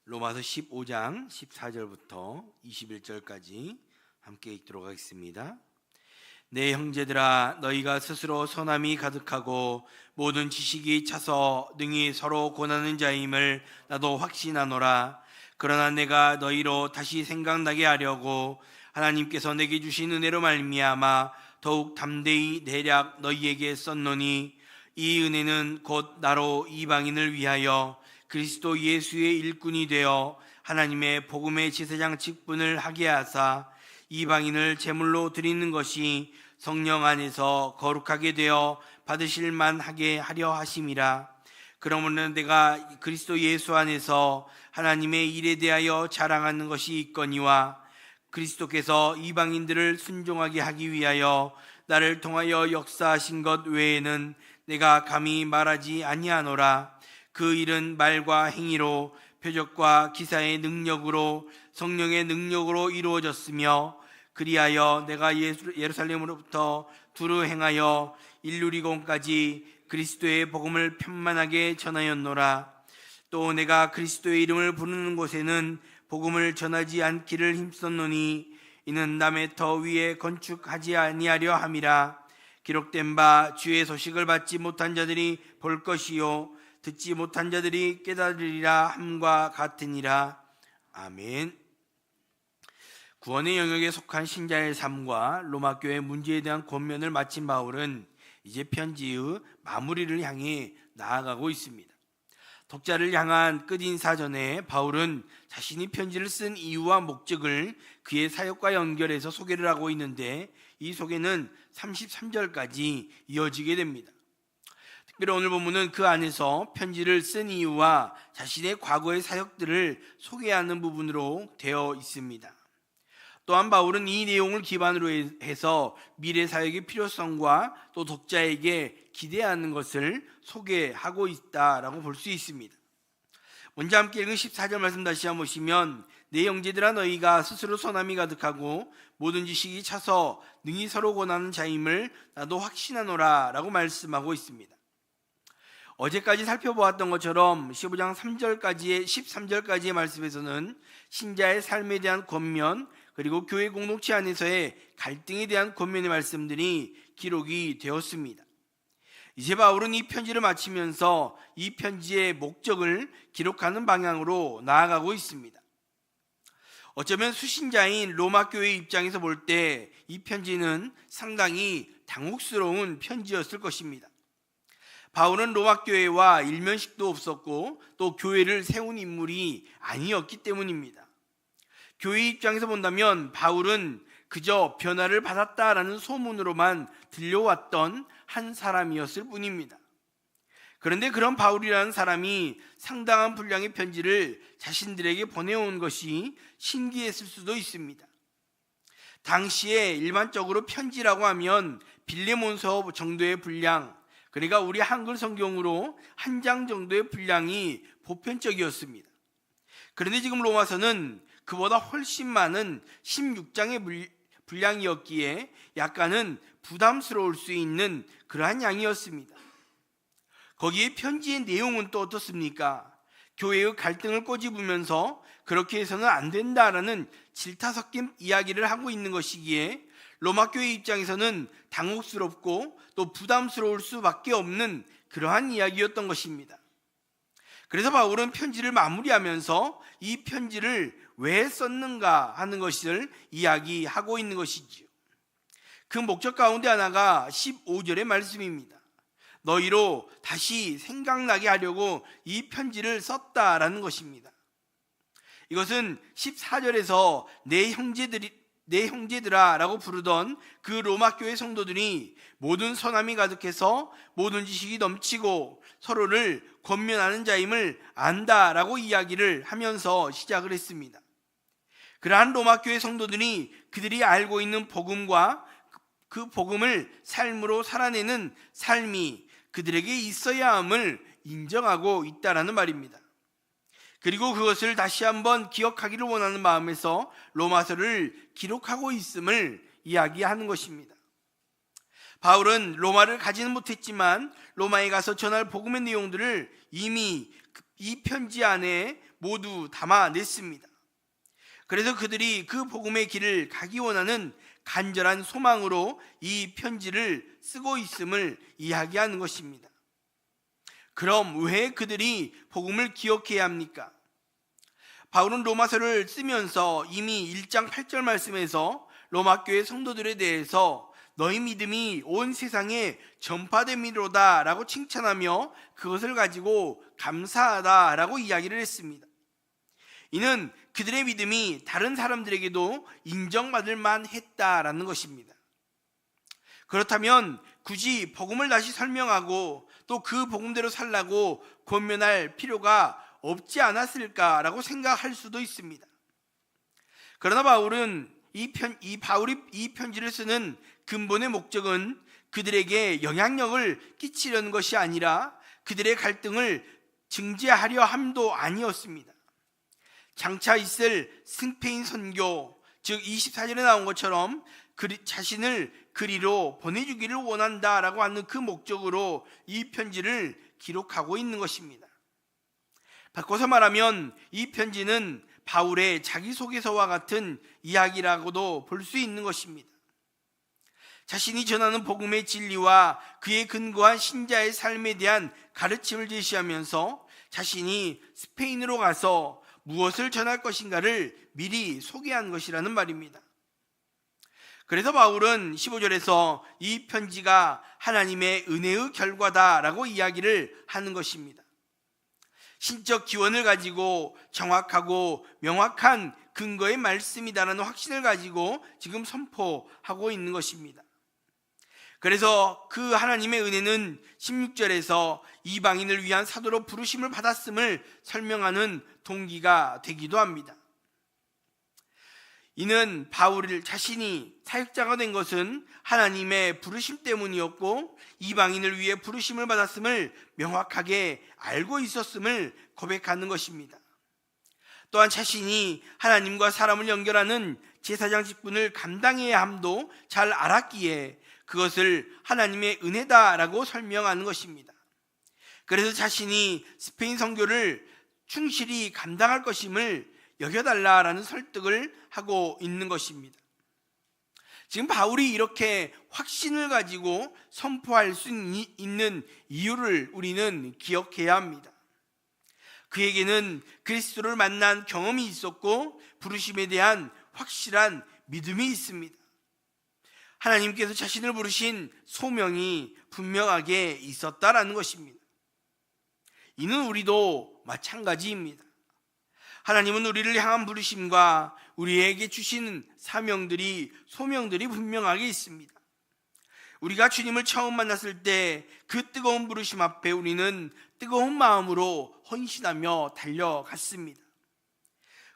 로마서 15장 14절부터 21절까지 함께 읽도록 하겠습니다. 내 형제들아, 너희가 스스로 선함이 가득하고 모든 지식이 차서 능히 서로 권하는 자임을 나도 확신하노라. 그러나 내가 너희로 다시 생각나게 하려고 하나님께서 내게 주신 은혜로 말미암아 더욱 담대히 대략 너희에게 썼노니, 이 은혜는 곧 나로 이방인을 위하여 그리스도 예수의 일꾼이 되어 하나님의 복음의 제사장 직분을 하게 하사 이방인을 제물로 드리는 것이 성령 안에서 거룩하게 되어 받으실 만하게 하려 하심이라. 그러므로 내가 그리스도 예수 안에서 하나님의 일에 대하여 자랑하는 것이 있거니와, 그리스도께서 이방인들을 순종하게 하기 위하여 나를 통하여 역사하신 것 외에는 내가 감히 말하지 아니하노라. 그 일은 말과 행위로, 표적과 기사의 능력으로, 성령의 능력으로 이루어졌으며, 그리하여 내가 예루살렘으로부터 두루 행하여 일루리곤까지 그리스도의 복음을 편만하게 전하였노라. 또 내가 그리스도의 이름을 부르는 곳에는 복음을 전하지 않기를 힘썼노니, 이는 남의 터 위에 건축하지 아니하려 함이라. 기록된 바 주의 소식을 받지 못한 자들이 볼 것이요 듣지 못한 자들이 깨달으리라 함과 같으니라. 아멘. 구원의 영역에 속한 신자의 삶과 로마 교회 문제에 대한 권면을 마친 바울은 이제 편지의 마무리를 향해 나아가고 있습니다. 독자를 향한 끝인사전에 바울은 자신이 편지를 쓴 이유와 목적을 그의 사역과 연결해서 소개를 하고 있는데, 이 소개는 33절까지 이어지게 됩니다. 특별히 오늘 본문은 그 안에서 편지를 쓴 이유와 자신의 과거의 사역들을 소개하는 부분으로 되어 있습니다. 또한 바울은 이 내용을 기반으로 해서 미래 사역의 필요성과 또 독자에게 기대하는 것을 소개하고 있다라고 볼 수 있습니다. 먼저 함께 읽은 14절 말씀 다시 한번 보시면, 내 형제들아, 너희가 스스로 선함이 가득하고 모든 지식이 차서 능히 서로 권하는 자임을 나도 확신하노라 라고 말씀하고 있습니다. 어제까지 살펴보았던 것처럼 15장 3절까지의 13절까지의 말씀에서는 신자의 삶에 대한 권면, 그리고 교회 공동체 안에서의 갈등에 대한 권면의 말씀들이 기록이 되었습니다. 이제 바울은 이 편지를 마치면서 이 편지의 목적을 기록하는 방향으로 나아가고 있습니다. 어쩌면 수신자인 로마 교회 입장에서 볼 때 이 편지는 상당히 당혹스러운 편지였을 것입니다. 바울은 로마 교회와 일면식도 없었고 또 교회를 세운 인물이 아니었기 때문입니다. 교회 입장에서 본다면 바울은 그저 변화를 받았다라는 소문으로만 들려왔던 한 사람이었을 뿐입니다. 그런데 그런 바울이라는 사람이 상당한 분량의 편지를 자신들에게 보내온 것이 신기했을 수도 있습니다. 당시에 일반적으로 편지라고 하면 빌레몬서 정도의 분량, 그러니까 우리 한글 성경으로 한 장 정도의 분량이 보편적이었습니다. 그런데 지금 로마서는 그보다 훨씬 많은 16장의 분량이었기에 약간은 부담스러울 수 있는 그러한 양이었습니다. 거기에 편지의 내용은 또 어떻습니까? 교회의 갈등을 꼬집으면서 그렇게 해서는 안 된다라는 질타 섞인 이야기를 하고 있는 것이기에 로마 교회 입장에서는 당혹스럽고 또 부담스러울 수밖에 없는 그러한 이야기였던 것입니다. 그래서 바울은 편지를 마무리하면서 이 편지를 왜 썼는가 하는 것을 이야기하고 있는 것이지요. 그 목적 가운데 하나가 15절의 말씀입니다. 너희로 다시 생각나게 하려고 이 편지를 썼다라는 것입니다. 이것은 14절에서 내 형제들아 라고 부르던 그 로마 교회 성도들이 모든 선함이 가득해서 모든 지식이 넘치고 서로를 권면하는 자임을 안다라고 이야기를 하면서 시작을 했습니다. 그러한 로마 교회 성도들이 그들이 알고 있는 복음과 그 복음을 삶으로 살아내는 삶이 그들에게 있어야 함을 인정하고 있다라는 말입니다. 그리고 그것을 다시 한번 기억하기를 원하는 마음에서 로마서를 기록하고 있음을 이야기하는 것입니다. 바울은 로마를 가지는 못했지만 로마에 가서 전할 복음의 내용들을 이미 이 편지 안에 모두 담아냈습니다. 그래서 그들이 그 복음의 길을 가기 원하는 간절한 소망으로 이 편지를 쓰고 있음을 이야기하는 것입니다. 그럼 왜 그들이 복음을 기억해야 합니까? 바울은 로마서를 쓰면서 이미 1장 8절 말씀에서 로마 교회 성도들에 대해서 너희 믿음이 온 세상에 전파됨이로다 라고 칭찬하며 그것을 가지고 감사하다 라고 이야기를 했습니다. 이는 그들의 믿음이 다른 사람들에게도 인정받을 만했다라는 것입니다. 그렇다면 굳이 복음을 다시 설명하고 또 그 복음대로 살라고 권면할 필요가 없지 않았을까라고 생각할 수도 있습니다. 그러나 바울이 이 편지를 쓰는 근본의 목적은 그들에게 영향력을 끼치려는 것이 아니라 그들의 갈등을 증지하려 함도 아니었습니다. 장차 있을 스페인 선교, 즉 24절에 나온 것처럼 자신을 그리로 보내주기를 원한다라고 하는 그 목적으로 이 편지를 기록하고 있는 것입니다. 바꿔서 말하면 이 편지는 바울의 자기소개서와 같은 이야기라고도 볼 수 있는 것입니다. 자신이 전하는 복음의 진리와 그에 근거한 신자의 삶에 대한 가르침을 제시하면서 자신이 스페인으로 가서 무엇을 전할 것인가를 미리 소개한 것이라는 말입니다. 그래서 바울은 15절에서 이 편지가 하나님의 은혜의 결과다라고 이야기를 하는 것입니다. 신적 기원을 가지고 정확하고 명확한 근거의 말씀이다라는 확신을 가지고 지금 선포하고 있는 것입니다. 그래서 그 하나님의 은혜는 16절에서 이방인을 위한 사도로 부르심을 받았음을 설명하는 동기가 되기도 합니다. 이는 바울 자신이 사역자가 된 것은 하나님의 부르심 때문이었고 이방인을 위해 부르심을 받았음을 명확하게 알고 있었음을 고백하는 것입니다. 또한 자신이 하나님과 사람을 연결하는 제사장 직분을 감당해야 함도 잘 알았기에 그것을 하나님의 은혜다라고 설명하는 것입니다. 그래서 자신이 스페인 선교를 충실히 감당할 것임을 여겨달라라는 설득을 하고 있는 것입니다. 지금 바울이 이렇게 확신을 가지고 선포할 수 있는 이유를 우리는 기억해야 합니다. 그에게는 그리스도를 만난 경험이 있었고 부르심에 대한 확실한 믿음이 있습니다. 하나님께서 자신을 부르신 소명이 분명하게 있었다라는 것입니다. 이는 우리도 마찬가지입니다. 하나님은 우리를 향한 부르심과 우리에게 주시는 사명들이, 소명들이 분명하게 있습니다. 우리가 주님을 처음 만났을 때 그 뜨거운 부르심 앞에 우리는 뜨거운 마음으로 헌신하며 달려갔습니다.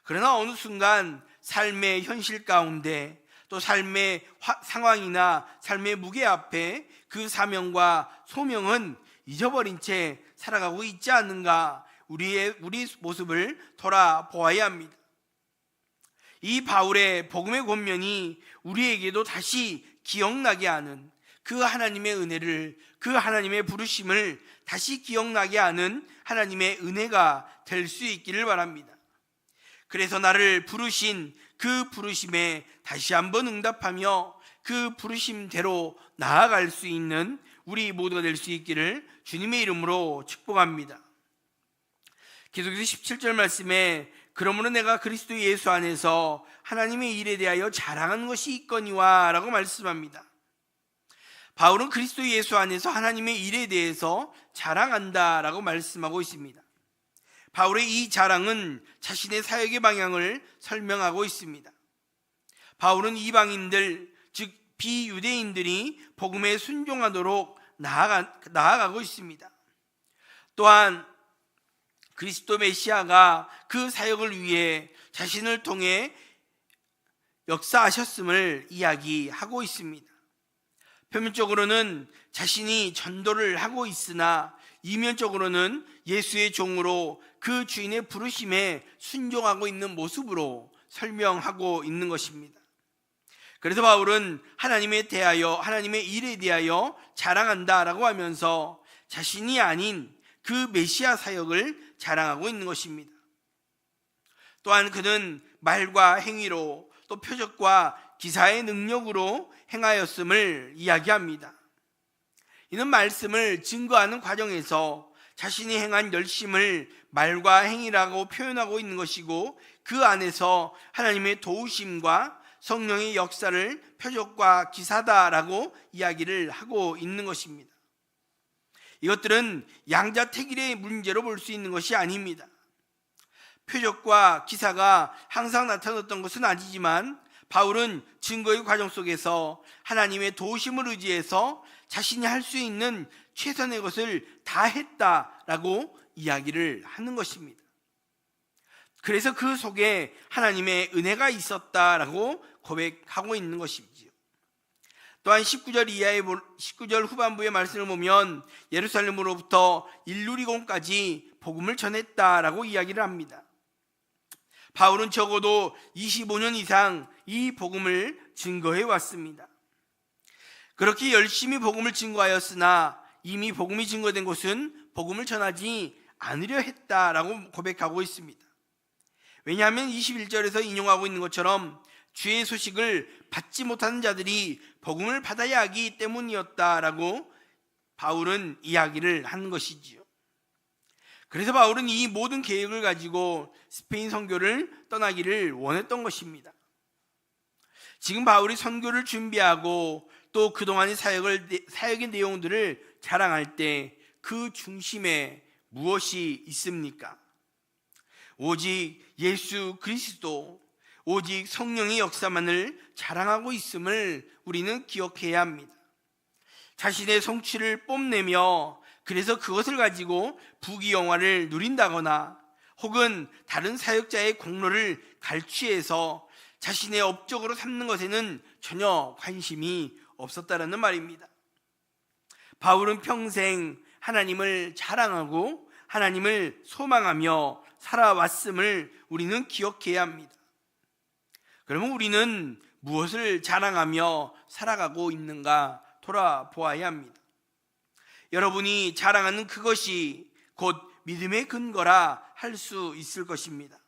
그러나 어느 순간 삶의 현실 가운데 또 삶의 상황이나 삶의 무게 앞에 그 사명과 소명은 잊어버린 채 살아가고 있지 않는가, 우리 모습을 돌아보아야 합니다. 이 바울의 복음의 권면이 우리에게도 다시 기억나게 하는 그 하나님의 은혜를, 그 하나님의 부르심을 다시 기억나게 하는 하나님의 은혜가 될 수 있기를 바랍니다. 그래서 나를 부르신 그 부르심에 다시 한번 응답하며 그 부르심대로 나아갈 수 있는 우리 모두가 될 수 있기를 주님의 이름으로 축복합니다. 계속해서 17절 말씀에 그러므로 내가 그리스도 예수 안에서 하나님의 일에 대하여 자랑하는 것이 있거니와 라고 말씀합니다. 바울은 그리스도 예수 안에서 하나님의 일에 대해서 자랑한다 라고 말씀하고 있습니다. 바울의 이 자랑은 자신의 사역의 방향을 설명하고 있습니다. 바울은 이방인들, 즉 비유대인들이 복음에 순종하도록 나아가고 있습니다. 또한 그리스도 메시아가 그 사역을 위해 자신을 통해 역사하셨음을 이야기하고 있습니다. 표면적으로는 자신이 전도를 하고 있으나 이면적으로는 예수의 종으로 그 주인의 부르심에 순종하고 있는 모습으로 설명하고 있는 것입니다. 그래서 바울은 하나님에 대하여, 하나님의 일에 대하여 자랑한다라고 하면서 자신이 아닌 그 메시아 사역을 자랑하고 있는 것입니다. 또한 그는 말과 행위로 또 표적과 기사의 능력으로 행하였음을 이야기합니다. 이는 말씀을 증거하는 과정에서 자신이 행한 열심을 말과 행위라고 표현하고 있는 것이고, 그 안에서 하나님의 도우심과 성령의 역사를 표적과 기사다라고 이야기를 하고 있는 것입니다. 이것들은 양자택일의 문제로 볼 수 있는 것이 아닙니다. 표적과 기사가 항상 나타났던 것은 아니지만 바울은 증거의 과정 속에서 하나님의 도우심을 의지해서 자신이 할 수 있는 최선의 것을 다 했다라고 이야기를 하는 것입니다. 그래서 그 속에 하나님의 은혜가 있었다라고 고백하고 있는 것이지요. 또한 19절 후반부의 말씀을 보면 예루살렘으로부터 일루리곤까지 복음을 전했다라고 이야기를 합니다. 바울은 적어도 25년 이상 이 복음을 증거해 왔습니다. 그렇게 열심히 복음을 증거하였으나 이미 복음이 증거된 곳은 복음을 전하지 않으려 했다라고 고백하고 있습니다. 왜냐하면 21절에서 인용하고 있는 것처럼 주의 소식을 받지 못하는 자들이 복음을 받아야 하기 때문이었다라고 바울은 이야기를 하는 것이지요. 그래서 바울은 이 모든 계획을 가지고 스페인 선교를 떠나기를 원했던 것입니다. 지금 바울이 선교를 준비하고 또 그동안의 사역의 내용들을 자랑할 때 그 중심에 무엇이 있습니까? 오직 예수 그리스도, 오직 성령의 역사만을 자랑하고 있음을 우리는 기억해야 합니다. 자신의 성취를 뽐내며 그래서 그것을 가지고 부귀영화를 누린다거나 혹은 다른 사역자의 공로를 갈취해서 자신의 업적으로 삼는 것에는 전혀 관심이 없었다라는 말입니다. 바울은 평생 하나님을 자랑하고 하나님을 소망하며 살아왔음을 우리는 기억해야 합니다. 그러면 우리는 무엇을 자랑하며 살아가고 있는가 돌아보아야 합니다. 여러분이 자랑하는 그것이 곧 믿음의 근거라 할 수 있을 것입니다.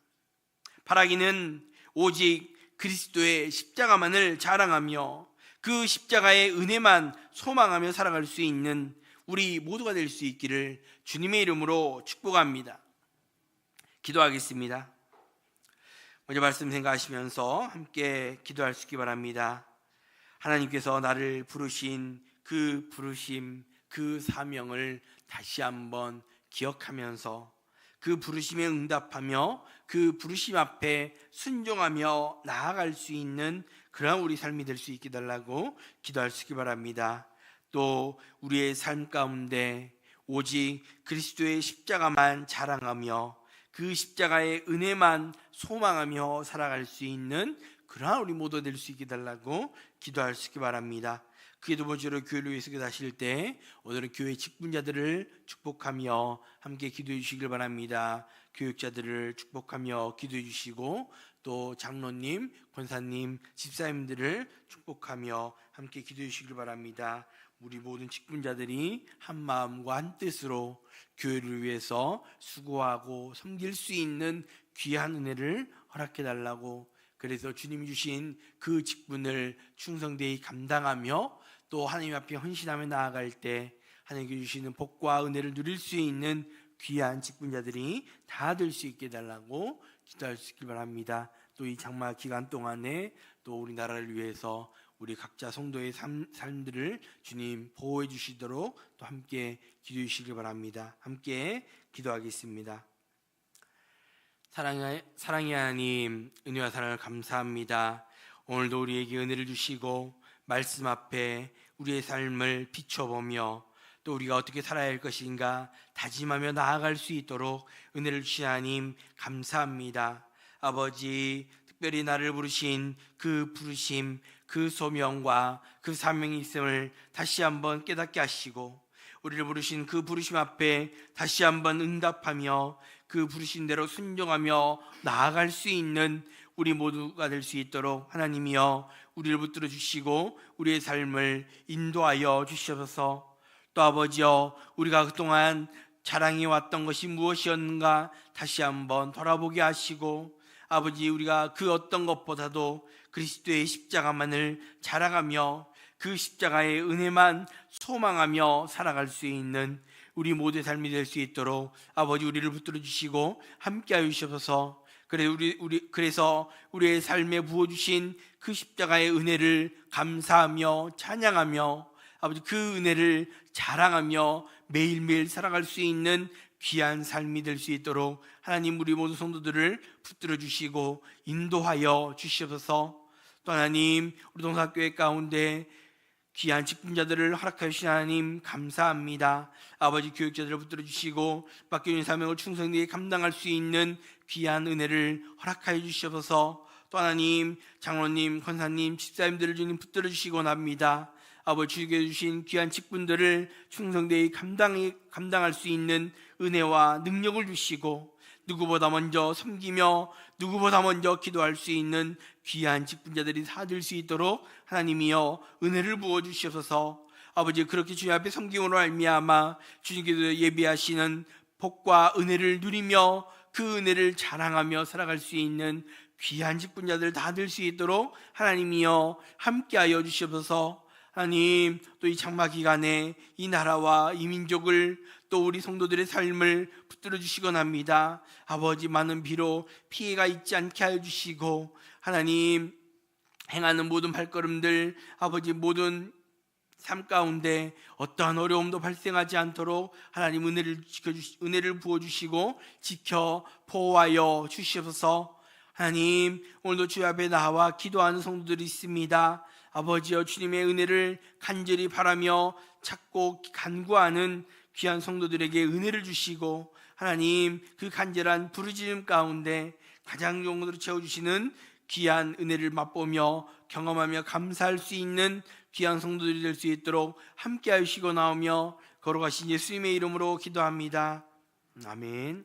바라기는 오직 그리스도의 십자가만을 자랑하며 그 십자가의 은혜만 소망하며 살아갈 수 있는 우리 모두가 될 수 있기를 주님의 이름으로 축복합니다. 기도하겠습니다. 먼저 말씀 생각하시면서 함께 기도할 수 있기 바랍니다. 하나님께서 나를 부르신 그 부르심, 그 사명을 다시 한번 기억하면서 그 부르심에 응답하며 그 부르심 앞에 순종하며 나아갈 수 있는 그런 우리 삶이 될 수 있게 달라고 기도할 수 있기 바랍니다. 또 우리의 삶 가운데 오직 그리스도의 십자가만 자랑하며 그 십자가의 은혜만 소망하며 살아갈 수 있는 그러한 우리 모두 될 수 있게 달라고 기도할 수 있기 바랍니다. 그에 두 번째로 교회를 위해서 기도하실 때 오늘은 교회 직분자들을 축복하며 함께 기도해 주시길 바랍니다. 교육자들을 축복하며 기도해 주시고 또 장로님, 권사님, 집사님들을 축복하며 함께 기도해 주시길 바랍니다. 우리 모든 직분자들이 한 마음과 한 뜻으로 교회를 위해서 수고하고 섬길 수 있는 귀한 은혜를 허락해 달라고, 그래서 주님이 주신 그 직분을 충성되이 감당하며 또 하나님 앞에 헌신하며 나아갈 때 하나님께 주시는 복과 은혜를 누릴 수 있는 귀한 직분자들이 다 될 수 있게 달라고 기도할 수 있길 바랍니다. 또 이 장마 기간 동안에 또 우리나라를 위해서 우리 각자 성도의 삶들을 주님 보호해 주시도록 또 함께 기도해 주시길 바랍니다. 함께 기도하겠습니다. 사랑의 하나님, 은혜와 사랑을 감사합니다. 오늘도 우리에게 은혜를 주시고 말씀 앞에 우리의 삶을 비춰보며 또 우리가 어떻게 살아야 할 것인가 다짐하며 나아갈 수 있도록 은혜를 주신 하나님 감사합니다. 아버지, 특별히 나를 부르신 그 부르심, 그 소명과 그 사명이 있음을 다시 한번 깨닫게 하시고 우리를 부르신 그 부르심 앞에 다시 한번 응답하며 그 부르신 대로 순종하며 나아갈 수 있는 우리 모두가 될 수 있도록 하나님이여 우리를 붙들어 주시고 우리의 삶을 인도하여 주시옵소서. 또 아버지여, 우리가 그동안 자랑해 왔던 것이 무엇이었는가 다시 한번 돌아보게 하시고 아버지, 우리가 그 어떤 것보다도 그리스도의 십자가만을 자랑하며 그 십자가의 은혜만 소망하며 살아갈 수 있는 우리 모두의 삶이 될 수 있도록 아버지, 우리를 붙들어 주시고 함께하여 주시옵소서. 그래서 우리의 삶에 부어주신 그 십자가의 은혜를 감사하며 찬양하며 아버지, 그 은혜를 자랑하며 매일매일 살아갈 수 있는 귀한 삶이 될 수 있도록 하나님, 우리 모든 성도들을 붙들어 주시고 인도하여 주시옵소서. 또 하나님, 우리 동사교회 가운데 귀한 직분자들을 허락하여 주신 하나님 감사합니다. 아버지, 교육자들을 붙들어 주시고 맡겨진 사명을 충성되게 감당할 수 있는 귀한 은혜를 허락하여 주시옵소서. 또 하나님, 장로님, 권사님, 집사님들을 주님 붙들어 주시곤 합니다. 아버지, 주게 주신 귀한 직분들을 충성되게 감당할 수 있는 은혜와 능력을 주시고 누구보다 먼저 섬기며 누구보다 먼저 기도할 수 있는 귀한 직분자들이 다 될 수 있도록 하나님이여 은혜를 부어 주시옵소서. 아버지, 그렇게 주님 앞에 섬김으로 말미암아 주님께서 예비하시는 복과 은혜를 누리며 그 은혜를 자랑하며 살아갈 수 있는 귀한 직분자들 다 될 수 있도록 하나님이여 함께하여 주시옵소서. 하나님, 또 이 장마 기간에 이 나라와 이 민족을 또 우리 성도들의 삶을 붙들어 주시곤 합니다. 아버지, 많은 비로 피해가 있지 않게 하여 주시고 하나님, 행하는 모든 발걸음들 아버지, 모든 삶 가운데 어떠한 어려움도 발생하지 않도록 하나님 은혜를 부어주시고 지켜 보호하여 주시옵소서. 하나님, 오늘도 주의 앞에 나와 기도하는 성도들이 있습니다. 아버지여, 주님의 은혜를 간절히 바라며 찾고 간구하는 귀한 성도들에게 은혜를 주시고 하나님, 그 간절한 부르짖음 가운데 가장 용으로 채워주시는 귀한 은혜를 맛보며 경험하며 감사할 수 있는 귀한 성도들이 될 수 있도록 함께하시고 나오며 걸어가신 예수님의 이름으로 기도합니다. 아멘.